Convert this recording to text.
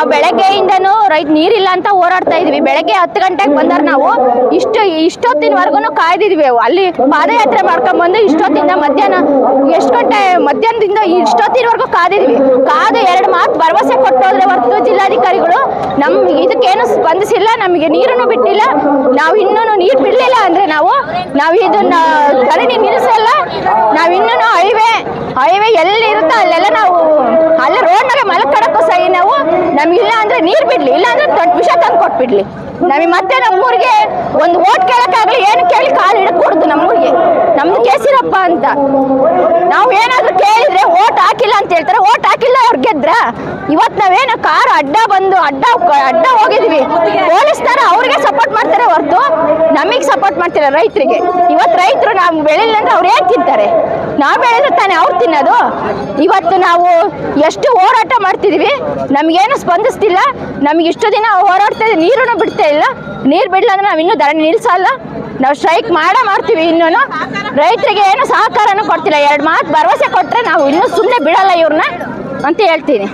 ನಾವು ಬೆಳಗ್ಗೆಯಿಂದನೂ ನೀರಿಲ್ಲ ಅಂತ ಹೋರಾಡ್ತಾ ಇದೀವಿ. ಬೆಳಗ್ಗೆ 10 ಗಂಟೆಗೆ ಬಂದಾರ. ನಾವು ಇಷ್ಟೊತ್ತಿನವರೆಗೂ ಕಾಯ್ದಿದ್ವಿ. ಅಲ್ಲಿ ಪಾದಯಾತ್ರೆ ಮಾಡ್ಕೊಂಡ್ಬಂದು ಇಷ್ಟೊತ್ತಿಂದ ಮಧ್ಯಾಹ್ನ ಎಷ್ಟು ಗಂಟೆ ಮಧ್ಯಾಹ್ನದಿಂದ ಇಷ್ಟೊತ್ತಿನವರೆಗೂ ಕಾದಿದ್ವಿ. ಕಾದು 2 ಮಾತು ಭರವಸೆ ಕೊಟ್ಟೋದ್ರೆ ಹೊರತು ಜಿಲ್ಲಾಧಿಕಾರಿಗಳು ನಮ್ಗೆ ಇದಕ್ಕೇನು ಸ್ಪಂದಿಸಿಲ್ಲ. ನಮಗೆ ನೀರನ್ನು ಬಿಟ್ಟಿಲ್ಲ. ನಾವು ಇನ್ನೂ ನೀರು ಬಿಡಲಿಲ್ಲ ಅಂದ್ರೆ ನಾವು ಇದನ್ನ ಧರಣಿ ನಿಲ್ಲಿಸಲ್ಲ. ನಾವು ಇನ್ನೂ ಹೈವೇ ಎಲ್ಲಿ ಇರುತ್ತೋ ಅಲ್ಲೆಲ್ಲ ನಾವು ಅಲ್ಲ ರೋಡ್ನಾಗೆ ಮಲ್ಕೊಳಕ್ಕೂ ಸಹಿ ನಾವು ನಮ್ಗಿಲ್ಲ ಅಂದ್ರೆ ನೀರು ಬಿಡ್ಲಿ, ಇಲ್ಲ ಅಂದ್ರೆ ದೊಡ್ಡ ವಿಷ ತಂದು ಕೊಟ್ಬಿಡ್ಲಿ. ನಮಗೆ ಮತ್ತೆ ನಮ್ಮೂರಿಗೆ ಒಂದು ಓಟ್ ಕೇಳಕ್ಕಾಗಲಿ ಏನು ಕೇಳಿ ಕಾಲು ಹಿಡ್ಕೊಡ್ದು. ನಮ್ಮೂರಿಗೆ ನಮ್ದು ಕೇಸಿರಪ್ಪ ಅಂತ ನಾವು ಏನಾದ್ರು ಕೇಳಿದ್ರೆ ಓಟ್ ಹಾಕಿಲ್ಲ ಅಂತ ಹೇಳ್ತಾರೆ. ಓಟ್ ಹಾಕಿಲ್ಲ ಅವ್ರು ಗೆದ್ರ. ಇವತ್ತು ನಾವೇನು ಕಾರ್ ಅಡ್ಡ ಹೋಗಿದ್ವಿ. ಪೊಲೀಸ್ನರ ಅವ್ರಿಗೆ ಸಪೋರ್ಟ್ ಮಾಡ್ತಾರೆ ಹೊರತು ನಮಗೆ ಸಪೋರ್ಟ್ ಮಾಡ್ತಾರೆ ರೈತರಿಗೆ. ಇವತ್ತು ರೈತರು ನಾವು ಬೆಳಿಲ್ಲ ಅಂದ್ರೆ ಅವ್ರು ಏನ್ ತಿಂತಾರೆ? ನಾವು ಬೆಳೆದ್ರೆ ತಾನೇ ಅವ್ರು ತಿನ್ನೋದು. ಇವತ್ತು ನಾವು ಎಷ್ಟು ಹೋರಾಟ ಮಾಡ್ತಿದೀವಿ, ನಮಗೇನು ಸ್ಪಂದಿಸ್ತಿಲ್ಲ. ನಮ್ಗೆ ಇಷ್ಟು ದಿನ ಹೋರಾಡ್ತಾ ಇದ್ದೀವಿ, ನೀರನ್ನು ಬಿಡ್ತಾ ಇಲ್ಲ. ನೀರು ಬಿಡಲ್ಲ ಅಂದ್ರೆ ನಾವು ಇನ್ನೂ ಧರಣಿ ನಿಲ್ಸಲ್ಲ. ನಾವು ಸ್ಟ್ರೈಕ್ ಮಾಡ್ತೀವಿ. ಇನ್ನೂ ರೈತರಿಗೆ ಏನು ಸಹಕಾರನೂ ಕೊಡ್ತಿಲ್ಲ. 2 ಮಾತು ಭರವಸೆ ಕೊಟ್ಟರೆ ನಾವು ಇನ್ನೂ ಸುಮ್ಮನೆ ಬಿಡಲ್ಲ ಇವ್ರನ್ನ ಅಂತ ಹೇಳ್ತೀನಿ.